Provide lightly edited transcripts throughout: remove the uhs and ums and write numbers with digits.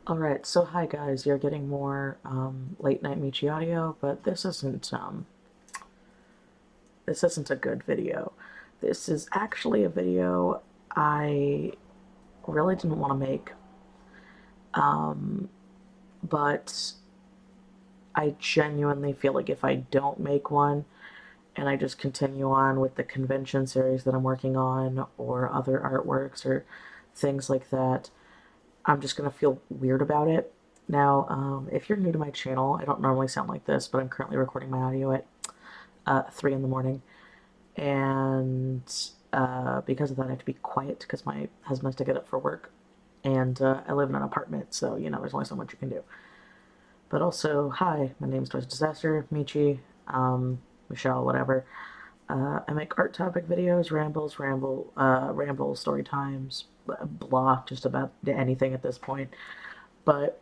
Alright, so hi guys, you're getting more late night Michi audio, but this isn't a good video. This is actually a video I really didn't want to make, um, but I genuinely feel like if I don't make one and I just continue on with the convention series that I'm working on or other artworks or things like that, I'm just gonna feel weird about it. Now, if you're new to my channel, I don't normally sound like this, but I'm currently recording my audio at 3 in the morning, and because of that, I have to be quiet because my husband has to get up for work, and I live in an apartment, so there's only so much you can do. But also, hi, my name is Toys Disaster, Michi, Michelle, whatever. I make art topic videos, ramble, story times, blah, just about anything at this point. But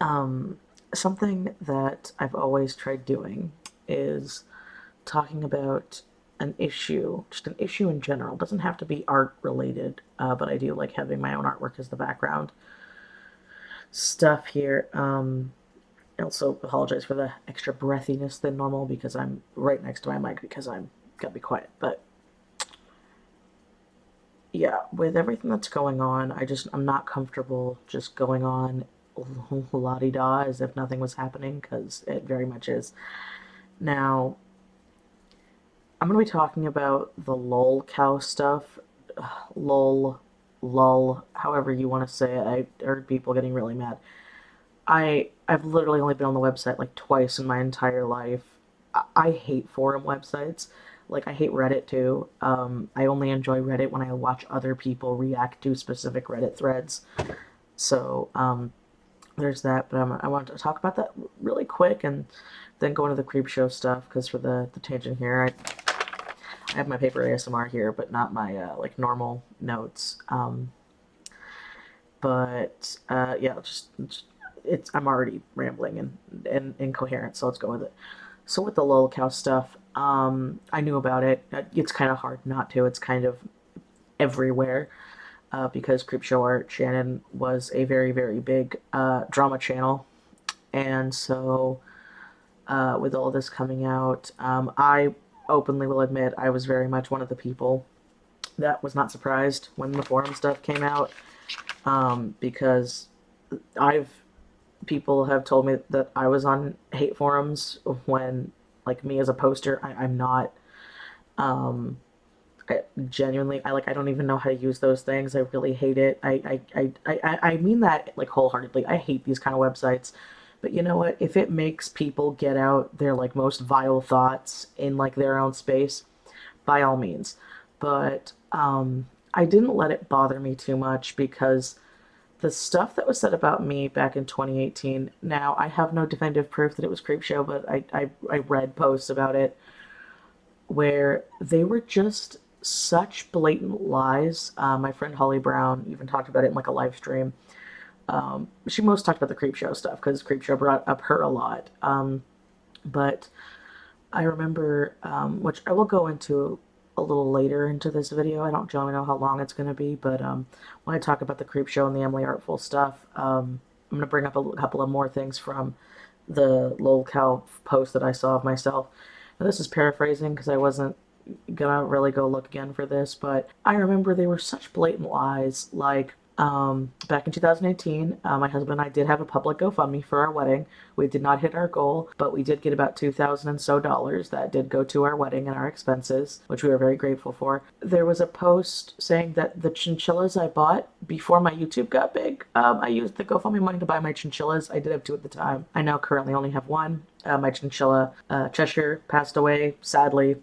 um, something that I've always tried doing is talking about an issue, just an issue in general. It doesn't have to be art related, but I do like having my own artwork as the background stuff here. I also apologize for the extra breathiness than normal because I'm right next to my mic because I'm gotta be quiet. But yeah, with everything that's going on, I'm not comfortable just going on la di da as if nothing was happening because it very much is. Now, I'm gonna be talking about the lol cow stuff. Lol, lol, however you want to say it. I heard people getting really mad. I've literally only been on the website like twice in my entire life. I hate forum websites. Like I hate Reddit too. I only enjoy Reddit when I watch other people react to specific Reddit threads. So there's that. But I want to talk about that really quick and then go into the creep show stuff because for the tangent here, I have my paper ASMR here, but not my like normal notes. But yeah, just it's I'm already rambling and incoherent, so let's go with it. So with the lolcow stuff, I knew about it. It's kind of hard not to. It's kind of everywhere because CreepshowArt Shannon was a very big drama channel, and so with all this coming out, I openly will admit I was very much one of the people that was not surprised when the forum stuff came out because I've people have told me that I was on hate forums when, like, me as a poster, I'm not. Um, I, genuinely, I don't even know how to use those things. I really hate it. I mean that like wholeheartedly. I hate these kind of websites. But you know what? If it makes people get out their like most vile thoughts in like their own space, by all means. But I didn't let it bother me too much because the stuff that was said about me back in 2018. Now, I have no definitive proof that it was Creepshow, but I read posts about it where they were just such blatant lies. My friend Holly Brown even talked about it in like a live stream. She most talked about the Creepshow stuff because Creepshow brought up her a lot. But I remember, which I will go into a little later into this video. I don't generally know how long it's going to be, but when I talk about the Creep Show and the Emily Artful stuff, I'm going to bring up a couple of more things from the lol cow post that I saw of myself. Now, this is paraphrasing because I wasn't gonna really go look again for this, but I remember they were such blatant lies. Like back in 2018, my husband and I did have a public GoFundMe for our wedding. We did not hit our goal, but we did get about 2,000 and so dollars that did go to our wedding and our expenses, which we were very grateful for. There was a post saying that the chinchillas I bought before my YouTube got big, I used the GoFundMe money to buy my chinchillas. I did have two at the time. I now currently only have one. My chinchilla, Cheshire, passed away, sadly,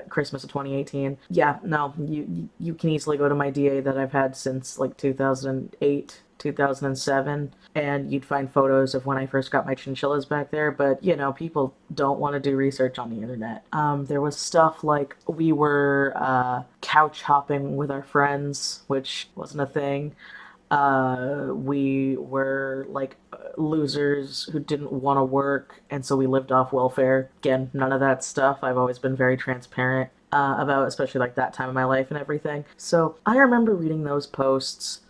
Christmas of 2018. Yeah, no, you can easily go to my DA that I've had since like 2008, 2007, and you'd find photos of when I first got my chinchillas back there. But people don't want to do research on the internet. There was stuff like we were couch hopping with our friends, which wasn't a thing. We were like losers who didn't want to work, and so we lived off welfare. Again, none of that stuff. I've always been very transparent about, especially like that time of my life and everything. So I remember reading those posts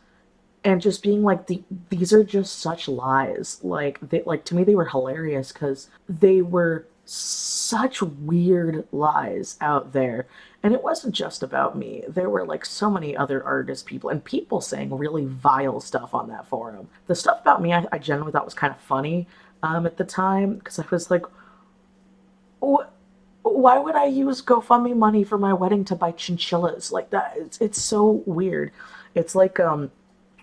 and just being like these are just such lies. Like they like to me they were hilarious because they were such weird lies out there. And it wasn't just about me. There were like so many other artist people and people saying really vile stuff on that forum. The stuff about me I genuinely thought was kind of funny at the time because I was like, why would I use GoFundMe money for my wedding to buy chinchillas? Like that, it's so weird. It's like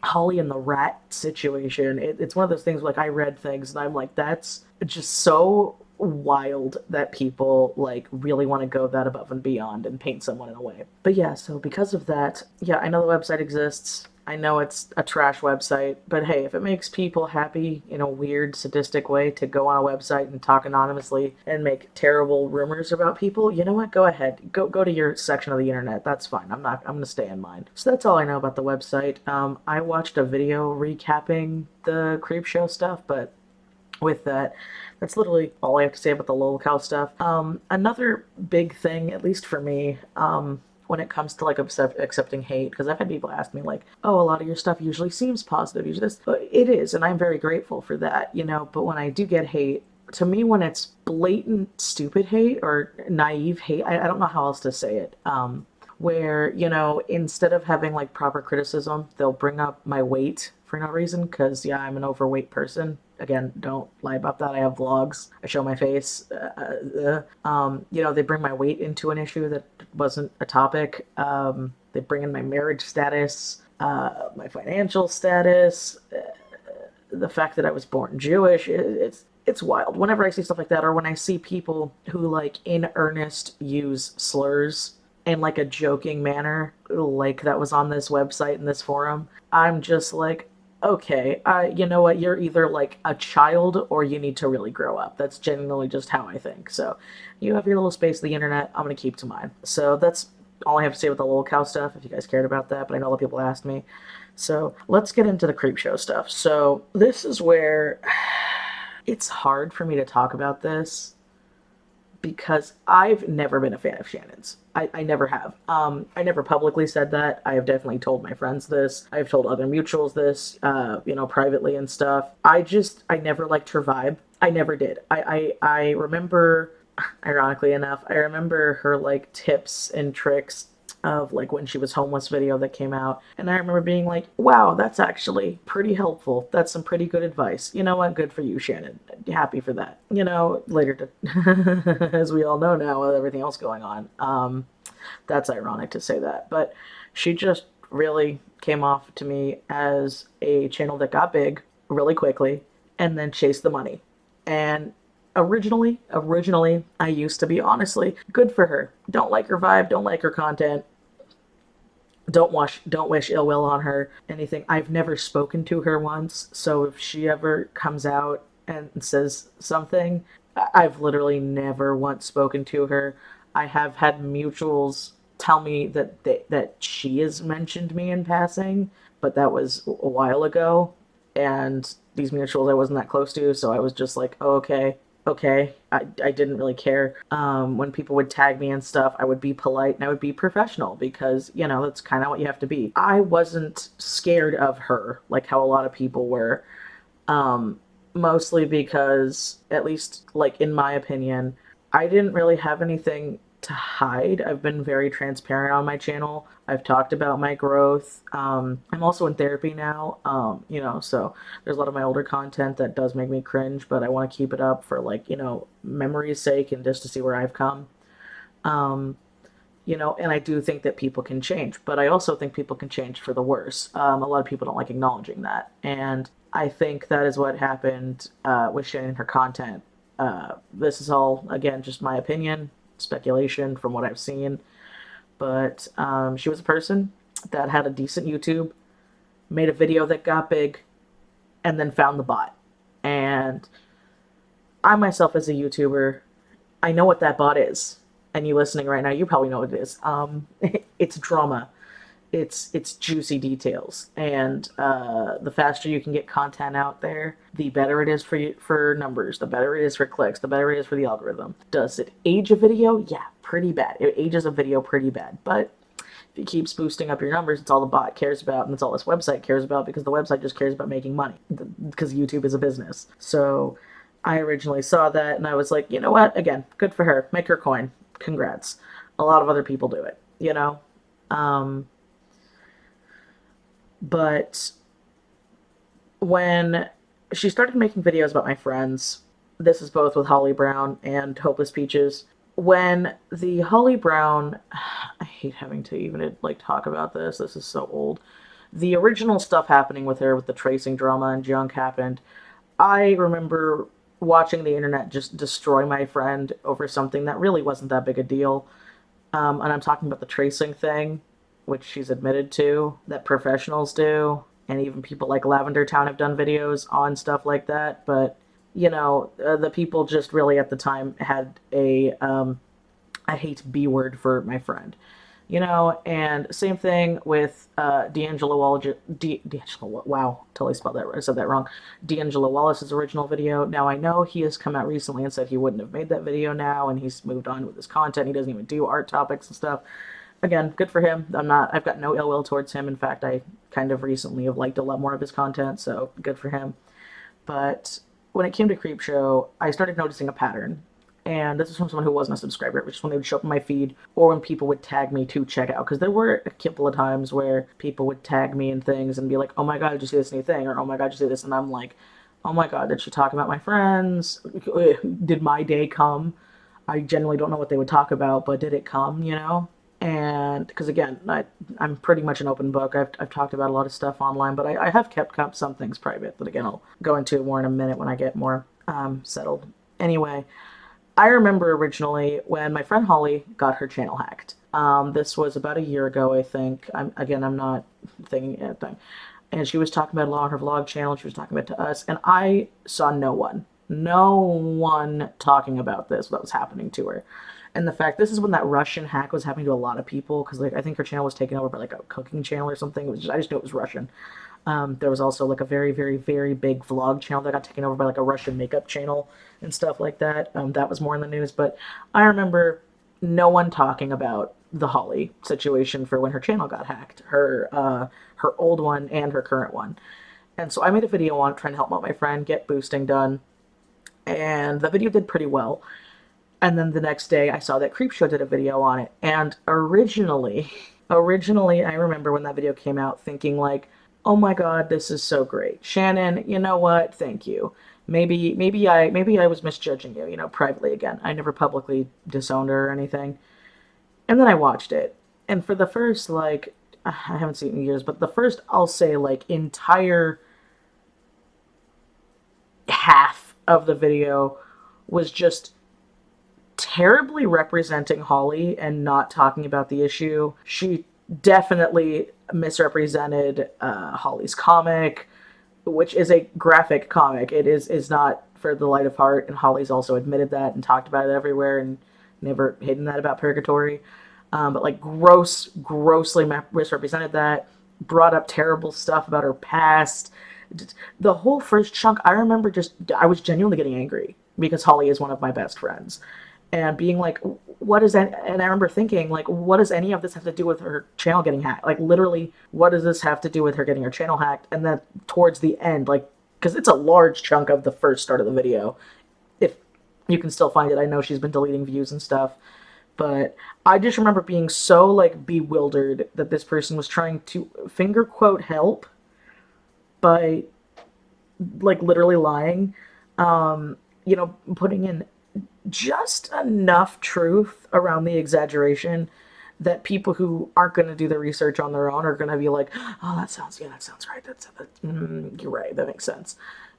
Holly and the Rat situation. It's one of those things like I read things and I'm like, that's just so wild that people like really want to go that above and beyond and paint someone in a way. But yeah, so because of that, yeah, I know the website exists. I know it's a trash website, but hey, if it makes people happy in a weird, sadistic way to go on a website and talk anonymously and make terrible rumors about people, you know what? Go ahead. Go to your section of the internet. That's fine. I'm gonna stay in mine. So that's all I know about the website. I watched a video recapping the Creepshow stuff, but with that, that's literally all I have to say about the lolcow stuff. Another big thing, at least for me, when it comes to like accepting hate, because I've had people ask me like, "Oh, a lot of your stuff usually seems positive, usually this," but it is, and I'm very grateful for that, you know. But when I do get hate, to me, when it's blatant stupid hate or naive hate, I don't know how else to say it. Where, you know, instead of having like proper criticism, they'll bring up my weight for no reason because, yeah, I'm an overweight person. Again, don't lie about that. I have vlogs. I show my face. You know, they bring my weight into an issue that wasn't a topic. They bring in my marriage status, my financial status, the fact that I was born Jewish. It's wild. Whenever I see stuff like that, or when I see people who like in earnest use slurs in like a joking manner, like that was on this website and this forum, I'm just like, okay, you know what? You're either like a child or you need to really grow up. That's genuinely just how I think. So you have your little space of the internet. I'm going to keep to mine. So that's all I have to say with the little cow stuff, if you guys cared about that, but I know a lot of people asked me. So let's get into the creep show stuff. So this is where it's hard for me to talk about this because I've never been a fan of Shannon's. I never have. I never publicly said that. I have definitely told my friends this. I've told other mutuals this, you know, privately and stuff. I never liked her vibe. I never did. I remember, ironically enough, I remember her like tips and tricks of like when she was homeless video that came out, and I remember being like, wow, that's actually pretty helpful. That's some pretty good advice. You know what? Good for you, Shannon. Happy for that. You know, later to as we all know now with everything else going on, that's ironic to say that, but she just really came off to me as a channel that got big really quickly and then chased the money. And originally, I used to be honestly good for her. Don't like her vibe, don't like her content, don't wish ill will on her, anything. I've never spoken to her once, so if she ever comes out and says something, I've literally never once spoken to her. I have had mutuals tell me that she has mentioned me in passing, but that was a while ago, and these mutuals I wasn't that close to, so I was just like, oh, okay. I didn't really care. When people would tag me and stuff, I would be polite and I would be professional because, you know, that's kind of what you have to be. I wasn't scared of her like how a lot of people were. Mostly because, at least like in my opinion, I didn't really have anything to hide. I've been very transparent on my channel. I've talked about my growth. I'm also in therapy now, you know, so there's a lot of my older content that does make me cringe, but I want to keep it up for like, you know, memory's sake and just to see where I've come. Um, you know, and I do think that people can change, but I also think people can change for the worse. A lot of people don't like acknowledging that, and I think that is what happened with Shannon and her content. This is all, again, just my opinion, speculation from what I've seen, but she was a person that had a decent YouTube, made a video that got big, and then found the bot. And I myself, as a YouTuber, I know what that bot is. And you listening right now, you probably know what it is. It's drama. It's juicy details, and the faster you can get content out there, the better it is for you, for numbers. The better it is for clicks. The better it is for the algorithm. Does it age a video? Yeah, pretty bad. It ages a video pretty bad. But if it keeps boosting up your numbers. It's all the bot cares about, and it's all this website cares about, because the website just cares about making money, because YouTube is a business. So I originally saw that, and I was like, you know what? Again, good for her. Make her coin. Congrats. A lot of other people do it, you know? Um, but when she started making videos about my friends, this is both with Holly Brown and Hopeless Peaches. When the Holly Brown, I hate having to even like talk about this. This is so old. The original stuff happening with her, with the tracing drama and junk, happened. I remember watching the internet just destroy my friend over something that really wasn't that big a deal. And I'm talking about the tracing thing, which she's admitted to, that professionals do, and even people like Lavender Town have done videos on stuff like that. But the people just really at the time had a I hate B word for my friend. And same thing with D'Angelo Wallace. D'Angelo, wow, totally spelled that. I said that wrong. D'Angelo Wallace's original video. Now I know he has come out recently and said he wouldn't have made that video now, and he's moved on with his content. He doesn't even do art topics and stuff. Again, good for him. I've got no ill will towards him. In fact, I kind of recently have liked a lot more of his content, so good for him. But when it came to Creepshow, I started noticing a pattern. And this is from someone who wasn't a subscriber, which is when they would show up in my feed or when people would tag me to check out. Because there were a couple of times where people would tag me in things and be like, oh my god, did you see this new thing? Or oh my god, did you see this? And I'm like, oh my god, did she talk about my friends? Did my day come? I generally don't know what they would talk about, but did it come? And because again, I'm pretty much an open book. I've talked about a lot of stuff online, but I have kept some things private. But again, I'll go into more in a minute when I get more settled. Anyway, I remember originally when my friend Holly got her channel hacked. This was about a year ago, I think. I'm not thinking at the time. And she was talking about it on her vlog channel. She was talking about it to us, and I saw no one talking about this, what was happening to her. And the fact, this is when that Russian hack was happening to a lot of people, because like I think her channel was taken over by like a cooking channel or something. I just knew it was Russian. There was also like a very, very, very big vlog channel that got taken over by like a Russian makeup channel and stuff like that. That was more in the news, but I remember no one talking about the Holly situation for when her channel got hacked, her old one and her current one. And so I made a video on trying to help out my friend get boosting done, and the video did pretty well. And then the next day, I saw that Creepshow did a video on it. And originally, I remember when that video came out thinking like, "Oh my God, this is so great, Shannon. You know what? Thank you. Maybe I was misjudging you. Privately again. I never publicly disowned her or anything." And then I watched it, and for the first like, I haven't seen it in years, but the first, I'll say, like entire half of the video was just terribly representing Holly and not talking about the issue. She definitely misrepresented Holly's comic, which is a graphic comic. It is not for the light of heart, and Holly's also admitted that and talked about it everywhere and never hidden that about Purgatory. But like grossly misrepresented that, brought up terrible stuff about her past. The whole first chunk, I remember I was genuinely getting angry because Holly is one of my best friends. And being like, what is that? And I remember thinking, like, what does any of this have to do with her channel getting hacked? Like, literally, what does this have to do with her getting her channel hacked? And then towards the end, like, because it's a large chunk of the first start of the video, if you can still find it. I know she's been deleting views and stuff, but I just remember being so, like, bewildered that this person was trying to finger quote help by, like, literally lying, putting in just enough truth around the exaggeration that people who aren't going to do the research on their own are going to be like, oh, that sounds right. You're right. That makes sense.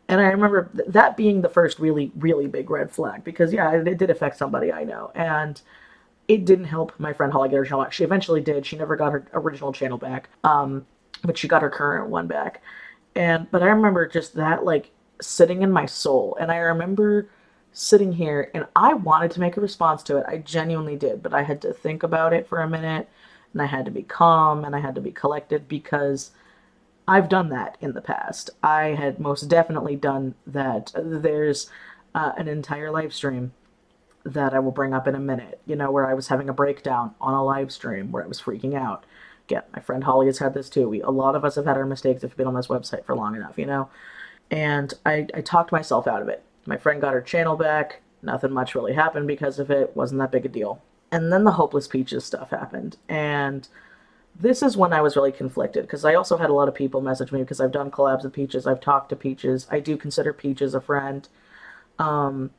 And I remember that being the first really, really big red flag, because yeah, it did affect somebody I know. And it didn't help my friend Holly get her channel back. She eventually did. She never got her original channel back. But she got her current one back. But I remember just that, like, sitting in my soul. And I remember sitting here and I wanted to make a response to it. I genuinely did, but I had to think about it for a minute, and I had to be calm and I had to be collected, because I've done that in the past. I had most definitely done that. There's an entire live stream that I will bring up in a minute, where I was having a breakdown on a live stream where I was freaking out Again, my friend Holly has had this too. A lot of us have had our mistakes if we've been on this website for long enough, you know? And I talked myself out of it. My friend got her channel back. Nothing much really happened because of it. Wasn't that big a deal. And then the Hopeless Peaches stuff happened. And this is when I was really conflicted because I also had a lot of people message me because I've done collabs with Peaches. I've talked to Peaches. I do consider Peaches a friend. Um,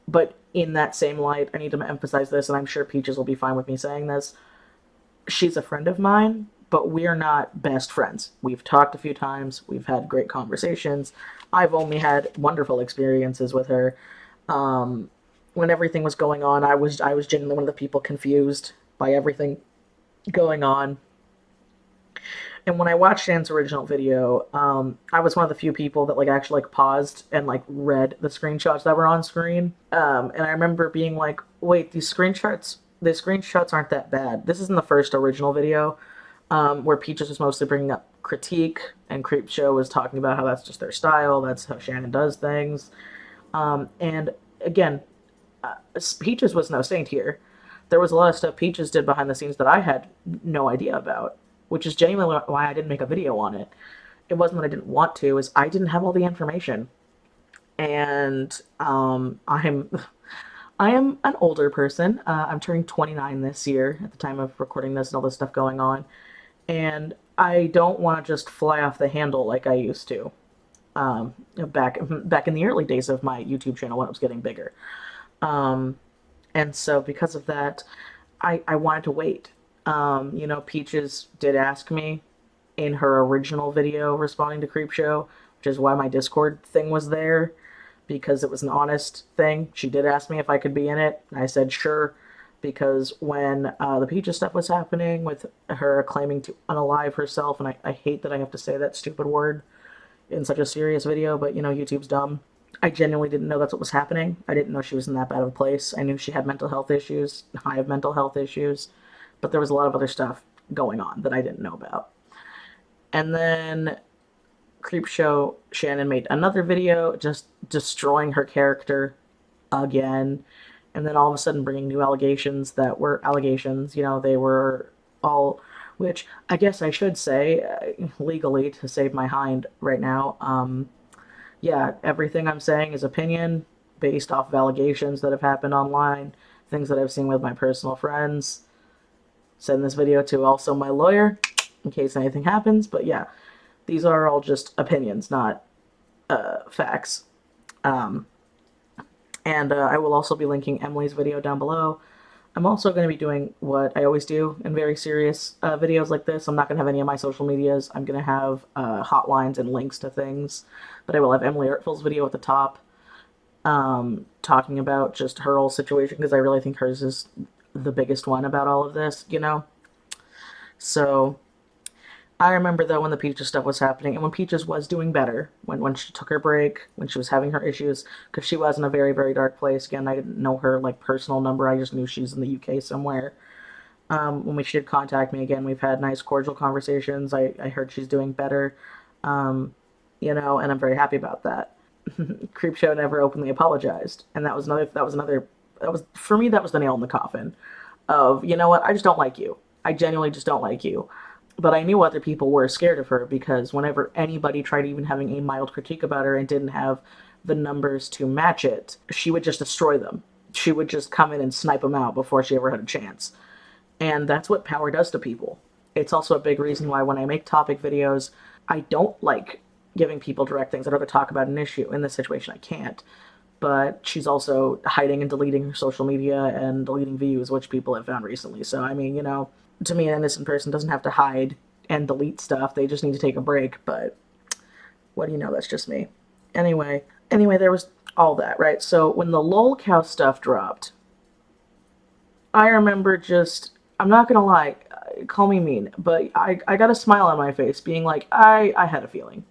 but in that same light, I need to emphasize this, and I'm sure Peaches will be fine with me saying this. She's a friend of mine, but we're not best friends. We've talked a few times. We've had great conversations. I've only had wonderful experiences with her. Um, when everything was going on, I was genuinely one of the people confused by everything going on. And when I watched Dan's original video, I was one of the few people that like actually like paused and like read the screenshots that were on screen. And I remember being like, "Wait, these screenshots aren't that bad." This isn't the first original video where Peaches was mostly bringing up critique, and CreepShow was talking about how that's just their style, that's how Shannon does things. And again, Peaches was no saint here. There was a lot of stuff Peaches did behind the scenes that I had no idea about, which is genuinely why I didn't make a video on it. It wasn't that I didn't want to; is I didn't have all the information, and I am an older person. I'm turning 29 this year at the time of recording this and all this stuff going on, and I don't want to just fly off the handle like I used to back in the early days of my YouTube channel when it was getting bigger. Um, and so because of that, I wanted to wait. Peaches did ask me in her original video responding to Creepshow, which is why my Discord thing was there, because it was an honest thing. She did ask me if I could be in it. I said sure, because when the Peaches stuff was happening with her claiming to unalive herself, and I hate that I have to say that stupid word in such a serious video, but YouTube's dumb. I genuinely didn't know that's what was happening. I didn't know she was in that bad of a place. I knew she had mental health issues. I have mental health issues. But there was a lot of other stuff going on that I didn't know about. And then Creepshow Shannon made another video just destroying her character again. And then all of a sudden bringing new allegations that were allegations. They were all, which I guess I should say legally to save my hind right now. Yeah, everything I'm saying is opinion based off of allegations that have happened online, things that I've seen with my personal friends. Send this video to also my lawyer in case anything happens. But yeah, these are all just opinions, not facts. Um, and I will also be linking Emily's video down below. I'm also going to be doing what I always do in very serious videos like this. I'm not going to have any of my social medias. I'm going to have hotlines and links to things. But I will have Emily Artful's video at the top talking about just her whole situation, because I really think hers is the biggest one about all of this. So I remember though when the Peaches stuff was happening and when Peaches was doing better, when she took her break, when she was having her issues, because she was in a very, very dark place. Again, I didn't know her like personal number. I just knew she's in the UK somewhere. When she did contact me again, we've had nice, cordial conversations. I heard she's doing better, and I'm very happy about that. Creepshow never openly apologized, and that was for me, that was the nail in the coffin of, you know what, I just don't like you. I genuinely just don't like you. But I knew other people were scared of her, because whenever anybody tried even having a mild critique about her and didn't have the numbers to match it, she would just destroy them. She would just come in and snipe them out before she ever had a chance. And that's what power does to people. It's also a big reason why when I make topic videos, I don't like giving people direct things. I'd rather talk about an issue. In this situation, I can't. But she's also hiding and deleting her social media and deleting views, which people have found recently. So, I mean, to me, an innocent person doesn't have to hide and delete stuff. They just need to take a break. But what do you know? That's just me. Anyway, there was all that, right? So when the LOL cow stuff dropped, I remember I'm not gonna lie, call me mean, but I got a smile on my face being like, I had a feeling.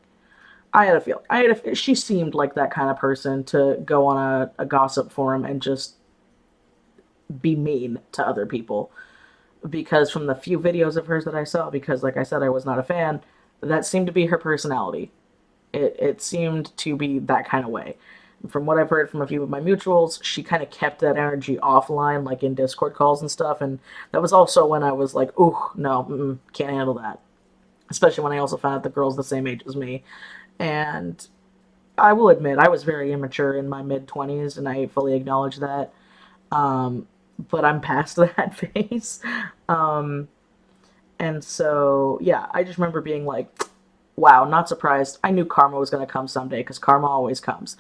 She seemed like that kind of person to go on a gossip forum and just be mean to other people. Because from the few videos of hers that I saw, because like I said, I was not a fan, that seemed to be her personality. It seemed to be that kind of way. from what I've heard from a few of my mutuals, she kind of kept that energy offline, like in Discord calls and stuff. And that was also when I was like, ooh, no, can't handle that. Especially when I also found out the girl's the same age as me. And I will admit, I was very immature in my mid 20s, and I fully acknowledge that. Um, but I'm past that phase. Um, and so, yeah, I just remember being like, wow, not surprised. I knew karma was going to come someday because karma always comes.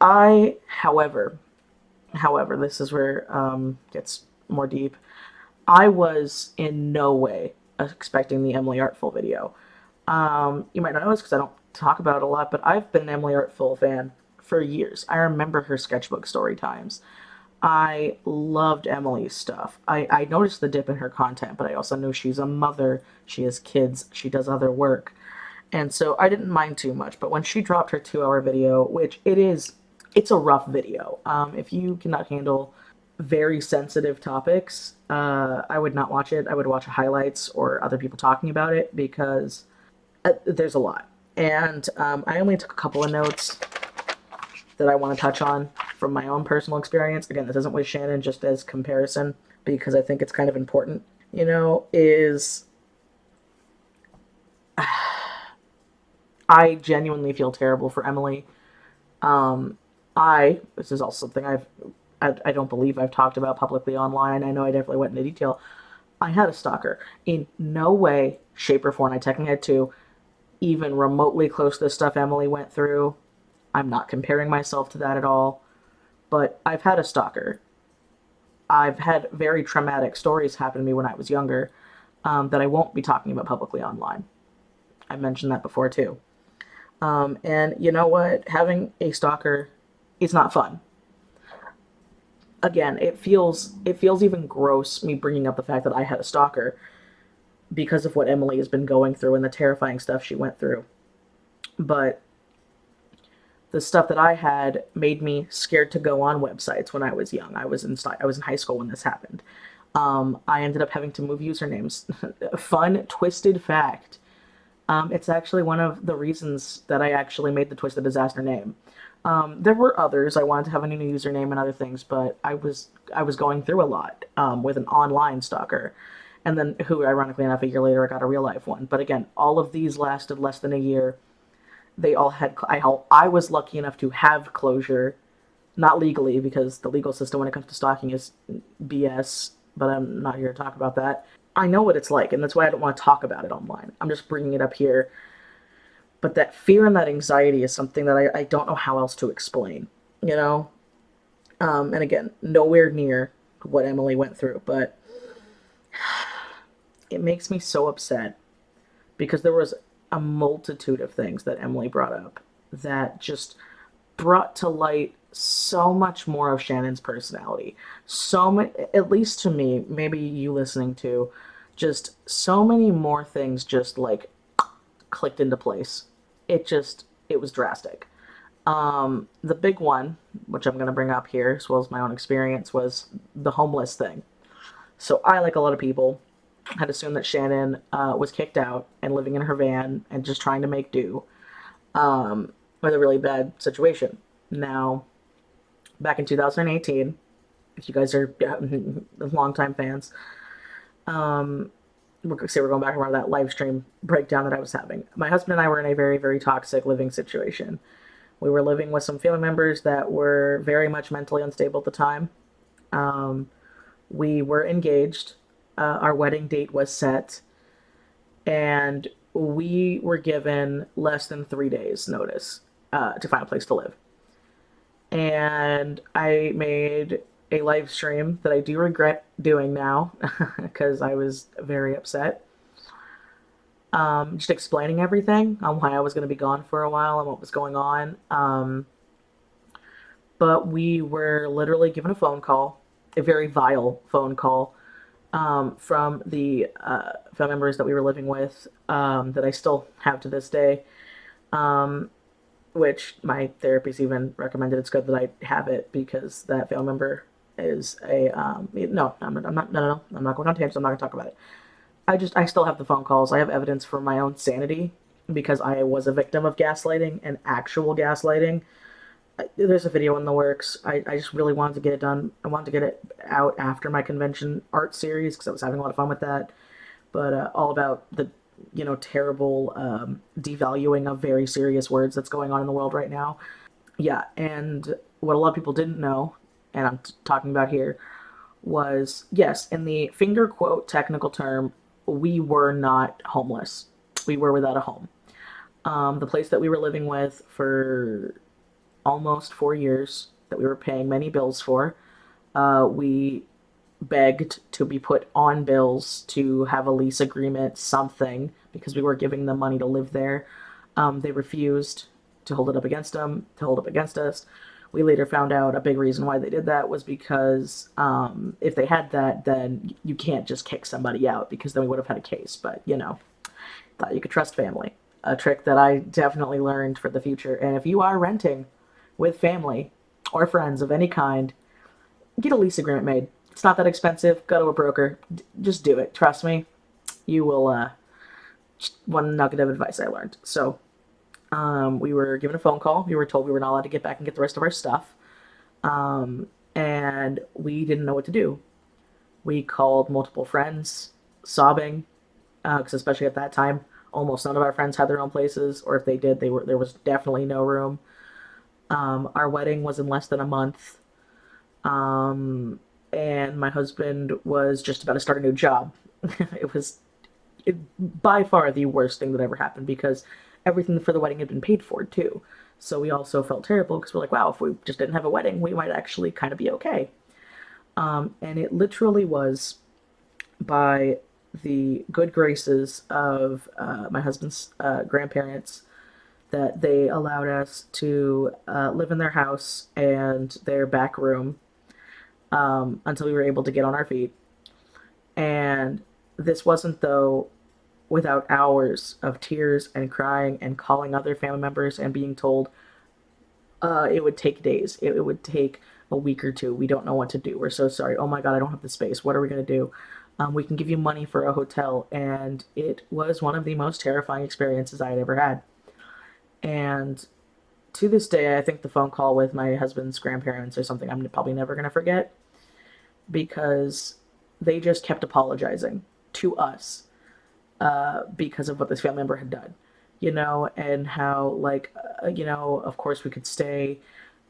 I, however, this is where it gets more deep. I was in no way expecting the Emily Artful video. You might not know this because I don't talk about it a lot, but I've been an Emily Artful fan for years. I remember her sketchbook story times. I loved Emily's stuff. I noticed the dip in her content, but I also knew she's a mother, she has kids, she does other work. And so I didn't mind too much. But when she dropped her 2 hour video, which it's a rough video. If you cannot handle very sensitive topics, I would not watch it. I would watch highlights or other people talking about it because there's a lot. And I only took a couple of notes that I want to touch on from my own personal experience. Again, this isn't with Shannon, just as comparison, because I think it's kind of important. Is I genuinely feel terrible for Emily. This is also something I don't believe I've talked about publicly online. I know I definitely went into detail. I had a stalker. In no way, shape, or form, I technically had two, even remotely close to the stuff Emily went through. I'm not comparing myself to that at all, but I've had a stalker. I've had very traumatic stories happen to me when I was younger that I won't be talking about publicly online. I mentioned that before too. And you know what? Having a stalker is not fun. Again, it feels even gross me bringing up the fact that I had a stalker because of what Emily has been going through and the terrifying stuff she went through. But the stuff that I had made me scared to go on websites when I was young. I was in high school when this happened. I ended up having to move usernames. Fun, twisted fact. It's actually one of the reasons that I actually made the Twisted Disaster name. There were others. I wanted to have a new username and other things, but I was going through a lot with an online stalker, and then who, ironically enough, a year later I got a real life one. But again, all of these lasted less than a year. They all had. I was lucky enough to have closure, not legally because the legal system when it comes to stalking is BS. But I'm not here to talk about that. I know what it's like, and that's why I don't want to talk about it online. I'm just bringing it up here. But that fear and that anxiety is something that I don't know how else to explain, you know? And again, nowhere near what Emily went through, but it makes me so upset because there was a multitude of things that Emily brought up that just brought to light so much more of Shannon's personality. So many, at least to me, maybe you listening to, just so many more things just like clicked into place. It was drastic. The big one, which I'm going to bring up here, as well as my own experience, was the homeless thing. So I, like a lot of people, had assumed that Shannon was kicked out and living in her van and just trying to make do with a really bad situation. Now, back in 2018, if you guys are longtime fans, we're going back around that live stream breakdown that I was having. My husband and I were in a very, very toxic living situation. We were living with some family members that were very much mentally unstable at the time. Um, we were engaged. Our wedding date was set, and we were given less than 3 days notice to find a place to live. And I made a live stream that I do regret doing now because I was very upset. Just explaining everything on why I was going to be gone for a while and what was going on. But we were literally given a phone call, a very vile phone call, from the family members that we were living with, that I still have to this day, which my therapist even recommended it's good that I have it because that family member is a no, I'm not, no, no, no, I'm not going on tangents. I'm not going to talk about it. I still have the phone calls. I have evidence for my own sanity because I was a victim of gaslighting and actual gaslighting. there's a video in the works. I just really wanted to get it done. I wanted to get it out after my convention art series because I was having a lot of fun with that. But all about the terrible devaluing of very serious words that's going on in the world right now. Yeah, and what a lot of people didn't know, and I'm talking about here, was yes, in the finger quote technical term, we were not homeless. We were without a home. The place that we were living with for almost 4 years, that we were paying many bills for, we begged to be put on bills to have a lease agreement, something, because we were giving them money to live there. They refused to hold it up against them, to hold up against us. We later found out a big reason why they did that was because if they had that, then you can't just kick somebody out because then we would have had a case. But, thought you could trust family. A trick that I definitely learned for the future. And if you are renting with family or friends of any kind, get a lease agreement made. It's not that expensive. Go to a broker. Just do it. Trust me. You will. One nugget of advice I learned. So we were given a phone call. We were told we were not allowed to get back and get the rest of our stuff. And we didn't know what to do. We called multiple friends, sobbing, because especially at that time, almost none of our friends had their own places, or if they did, there was definitely no room. Our wedding was in less than a month, and my husband was just about to start a new job. It was by far the worst thing that ever happened because everything for the wedding had been paid for too. So we also felt terrible because we're like, wow, if we just didn't have a wedding, we might actually kind of be okay. And it literally was by the good graces of my husband's grandparents that they allowed us to live in their house and their back room until we were able to get on our feet. And this wasn't, though, without hours of tears and crying and calling other family members and being told it would take days. It would take a week or two. We don't know what to do. We're so sorry. Oh my God, I don't have the space. What are we going to do? We can give you money for a hotel. And it was one of the most terrifying experiences I had ever had. And to this day, I think the phone call with my husband's grandparents is something I'm probably never going to forget because they just kept apologizing to us because of what this family member had done, and how, like, of course we could stay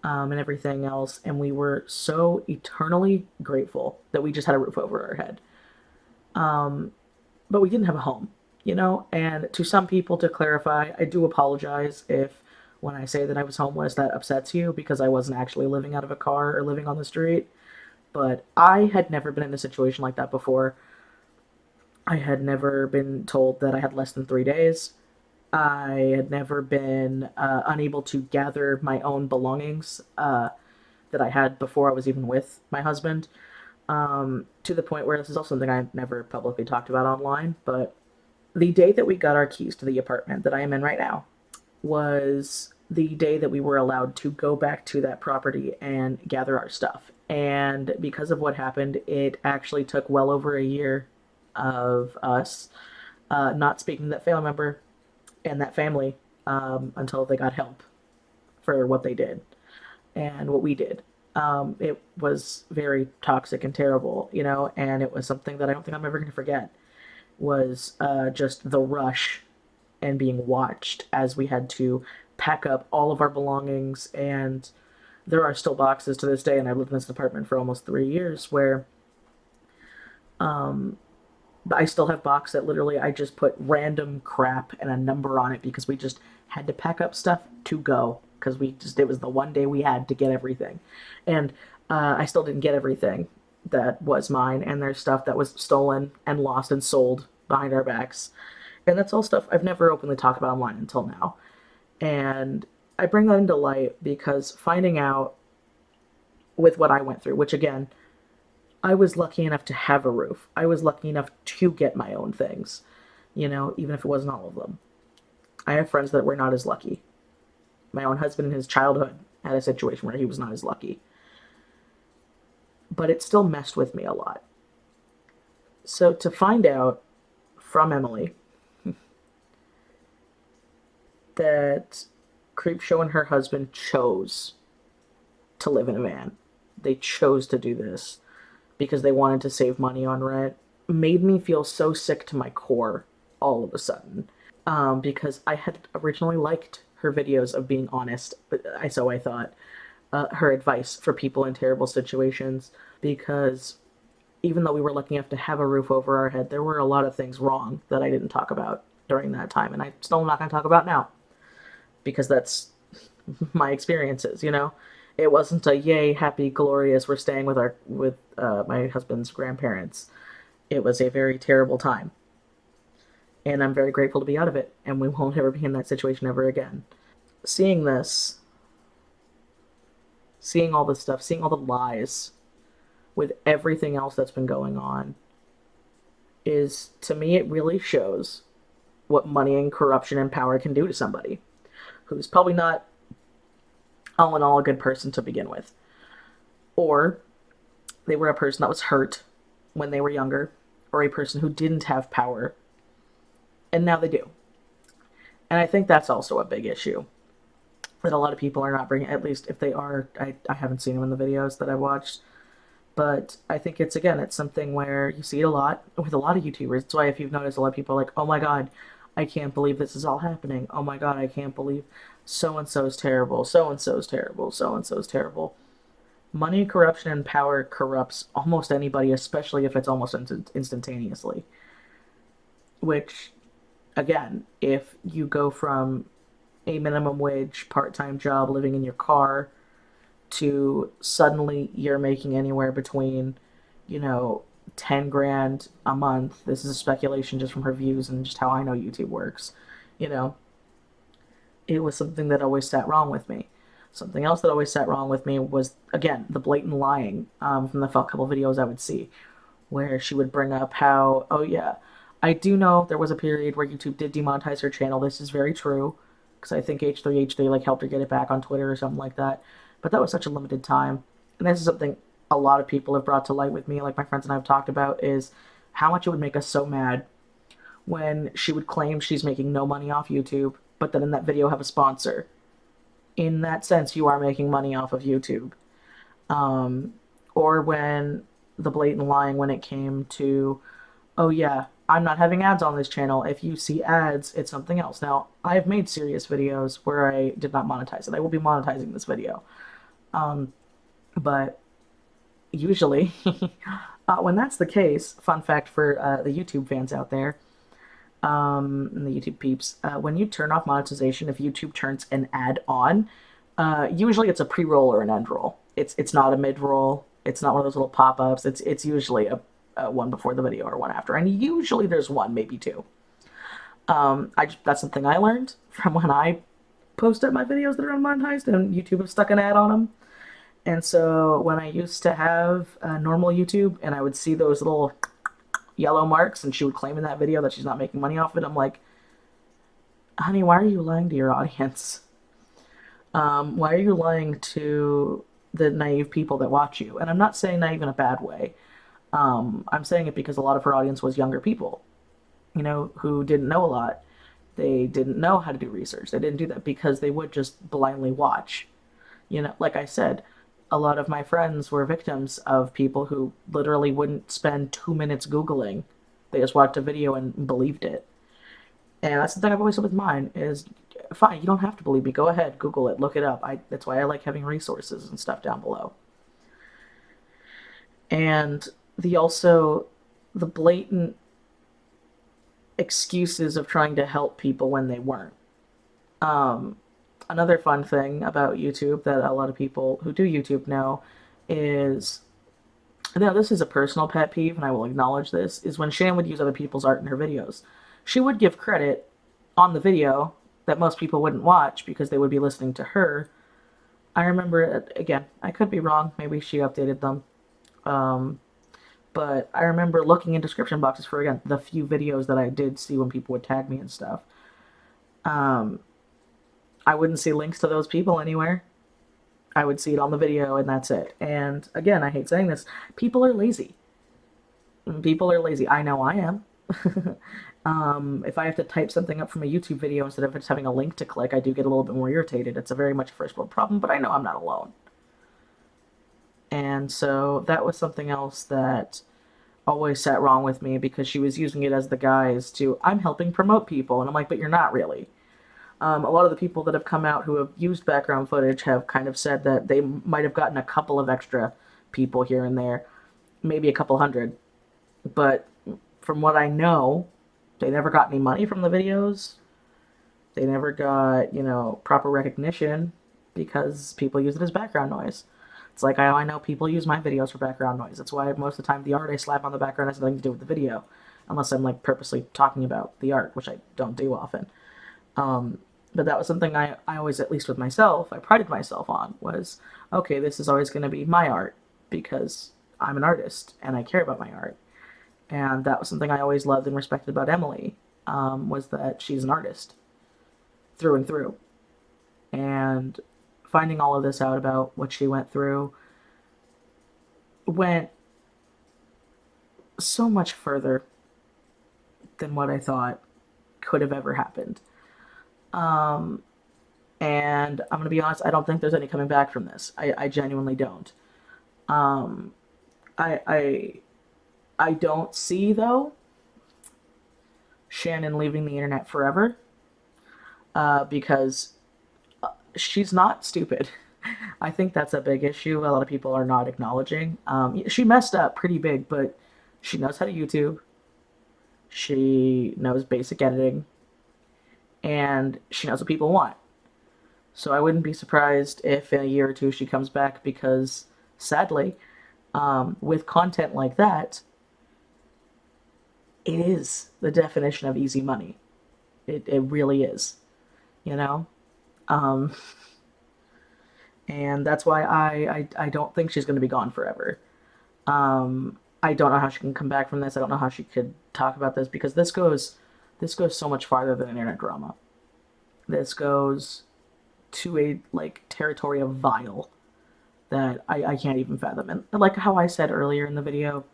and everything else. And we were so eternally grateful that we just had a roof over our head. But we didn't have a home, and to some people, to clarify, I do apologize if when I say that I was homeless, that upsets you because I wasn't actually living out of a car or living on the street. But I had never been in a situation like that before. I had never been told that I had less than 3 days. I had never been unable to gather my own belongings that I had before I was even with my husband. To the point where this is also something I've never publicly talked about online, but the day that we got our keys to the apartment that I am in right now was the day that we were allowed to go back to that property and gather our stuff. And because of what happened, it actually took well over a year of us not speaking to that family member and that family until they got help for what they did and what we did. It was very toxic and terrible, and it was something that I don't think I'm ever going to forget. Was just the rush and being watched as we had to pack up all of our belongings. And there are still boxes to this day, and I've lived in this apartment for almost 3 years, where I still have box that literally I just put random crap and a number on it because we just had to pack up stuff to go because it was the one day we had to get everything. And I still didn't get everything that was mine, and there's stuff that was stolen and lost and sold behind our backs. And that's all stuff I've never openly talked about online until now. And I bring that into light because finding out with what I went through, which again, I was lucky enough to have a roof. I was lucky enough to get my own things, even if it wasn't all of them. I have friends that were not as lucky. My own husband in his childhood had a situation where he was not as lucky. But it still messed with me a lot. So to find out from Emily that Creepshow and her husband chose to live in a van. They chose to do this because they wanted to save money on rent. Made me feel so sick to my core all of a sudden. Because I had originally liked her videos of being honest, but so I thought, her advice for people in terrible situations, because even though we were lucky enough to have a roof over our head, there were a lot of things wrong that I didn't talk about during that time, and I still not going to talk about now because that's my experiences. It wasn't a yay, happy, glorious. We're staying with my husband's grandparents. It was a very terrible time, and I'm very grateful to be out of it. And we won't ever be in that situation ever again. Seeing this, seeing all this stuff, seeing all the lies with everything else that's been going on is, to me, it really shows what money and corruption and power can do to somebody who's probably not all in all a good person to begin with. Or they were a person that was hurt when they were younger, or a person who didn't have power, and now they do. And I think that's also a big issue that a lot of people are not bringing, at least if they are, I haven't seen them in the videos that I've watched. But I think it's something where you see it a lot with a lot of YouTubers. That's why if you've noticed, a lot of people are like, oh my God, I can't believe this is all happening. Oh my God, I can't believe so and so's terrible, so and so's terrible, so and so's terrible. Money, corruption, and power corrupts almost anybody, especially if it's almost instantaneously. Which, again, if you go from a minimum wage part time job living in your car to suddenly you're making anywhere between, you know, 10 grand a month. This is a speculation just from her views and just how I know YouTube works. You know, it was something that always sat wrong with me. Something else that always sat wrong with me was, again, the blatant lying from the couple videos I would see, where she would bring up how, oh yeah, I do know there was a period where YouTube did demonetize her channel. This is very true, because I think H3H3 like helped her get it back on Twitter or something like that. But that was such a limited time. And this is something a lot of people have brought to light with me, like my friends and I have talked about, is how much it would make us so mad when she would claim she's making no money off YouTube, but then in that video have a sponsor. In that sense, you are making money off of YouTube. Um, or when the blatant lying when it came to, oh yeah, I'm not having ads on this channel. If you see ads, it's something else. Now, I've made serious videos where I did not monetize it. I will be monetizing this video. Um, but usually, when that's the case, fun fact for the YouTube fans out there, and the YouTube peeps, when you turn off monetization, if YouTube turns an ad on, usually it's a pre-roll or an end roll. It's not a mid-roll. It's not one of those little pop-ups. It's usually a one before the video or one after, and usually there's one, maybe two. That's something I learned from when I post up my videos that are unmonetized, and YouTube have stuck an ad on them. And so when I used to have normal YouTube, and I would see those little yellow marks, and she would claim in that video that she's not making money off it, I'm like, honey, why are you lying to your audience? Why are you lying to the naive people that watch you? And I'm not saying naive in a bad way. I'm saying it because a lot of her audience was younger people, who didn't know a lot. They didn't know how to do research. They didn't do that because they would just blindly watch. Like I said, a lot of my friends were victims of people who literally wouldn't spend 2 minutes Googling. They just watched a video and believed it. And that's the thing I've always said with mine is, fine, you don't have to believe me. Go ahead, Google it, look it up. That's why I like having resources and stuff down below. And the blatant excuses of trying to help people when they weren't. Another fun thing about YouTube that a lot of people who do YouTube know is, now this is a personal pet peeve, and I will acknowledge this, is when Shan would use other people's art in her videos. She would give credit on the video that most people wouldn't watch because they would be listening to her. I remember, again, I could be wrong, maybe she updated them. But I remember looking in description boxes for, again, the few videos that I did see when people would tag me and stuff. I wouldn't see links to those people anywhere. I would see it on the video and that's it. And again, I hate saying this, people are lazy. People are lazy. I know I am. If I have to type something up from a YouTube video instead of just having a link to click, I do get a little bit more irritated. It's a very much a first world problem, but I know I'm not alone. And so that was something else that always sat wrong with me because she was using it as the guise to, I'm helping promote people. And I'm like, but you're not really. A lot of the people that have come out who have used background footage have kind of said that they might have gotten a couple of extra people here and there, maybe a couple hundred. But from what I know, they never got any money from the videos. They never got, proper recognition because people use it as background noise. It's like I know people use my videos for background noise. That's why most of the time the art I slap on the background has nothing to do with the video, unless I'm like purposely talking about the art, which I don't do often. But that was something I always, at least with myself, I prided myself on was, okay, this is always going to be my art because I'm an artist and I care about my art. And that was something I always loved and respected about Emily, was that she's an artist through and through. And finding all of this out about what she went through went so much further than what I thought could have ever happened. Um, and I'm gonna be honest, I don't think there's any coming back from this. I genuinely don't. Um, I I I don't see though Shannon leaving the internet forever, because she's not stupid. I think that's a big issue. A lot of people are not acknowledging. She messed up pretty big, but she knows how to YouTube. She knows basic editing, and she knows what people want. So I wouldn't be surprised if in a year or two she comes back because, sadly, with content like that, it is the definition of easy money. It really is, you know? Um, and that's why I don't think she's going to be gone forever. I don't know how she can come back from this. I don't know how she could talk about this because this goes so much farther than internet drama. This goes to a like territory of vile that I can't even fathom. And like how I said earlier in the video,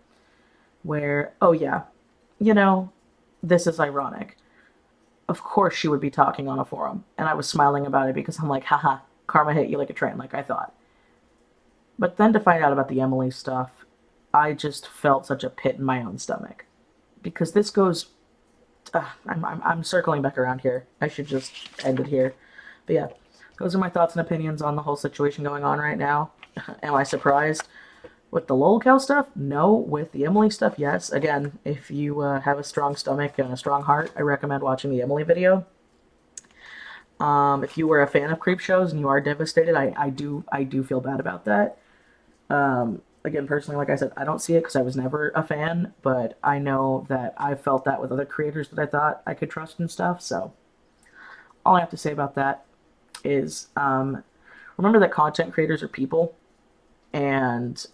where, oh yeah, you know, this is ironic. Of course she would be talking on a forum. And I was smiling about it because I'm like, haha, karma hit you like a train, like I thought. But then to find out about the Emily stuff, I just felt such a pit in my own stomach. Because this goes. I'm circling back around here. I should just end it here. But yeah, those are my thoughts and opinions on the whole situation going on right now. Am I surprised? With the LOL cow stuff? No. With the Emily stuff? Yes. Again, if you have a strong stomach and a strong heart, I recommend watching the Emily video. If you were a fan of creep shows and you are devastated, I do feel bad about that. Again, personally, like I said, I don't see it because I was never a fan, but I know that I felt that with other creators that I thought I could trust and stuff. So all I have to say about that is, remember that content creators are people, and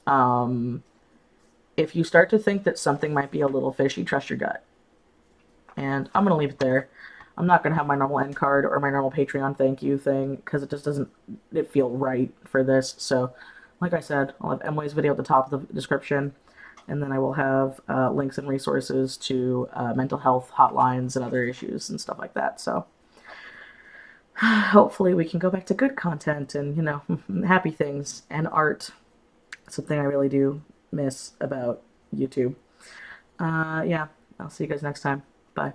if you start to think that something might be a little fishy, trust your gut. And I'm gonna leave it there. I'm not gonna have my normal end card or my normal Patreon thank you thing because it just doesn't it feel right for this. So, like I said, I'll have Emily's video at the top of the description, and then I will have links and resources to mental health hotlines and other issues and stuff like that. So, hopefully, we can go back to good content and happy things and art. Something I really do miss about YouTube. Yeah, I'll see you guys next time. Bye.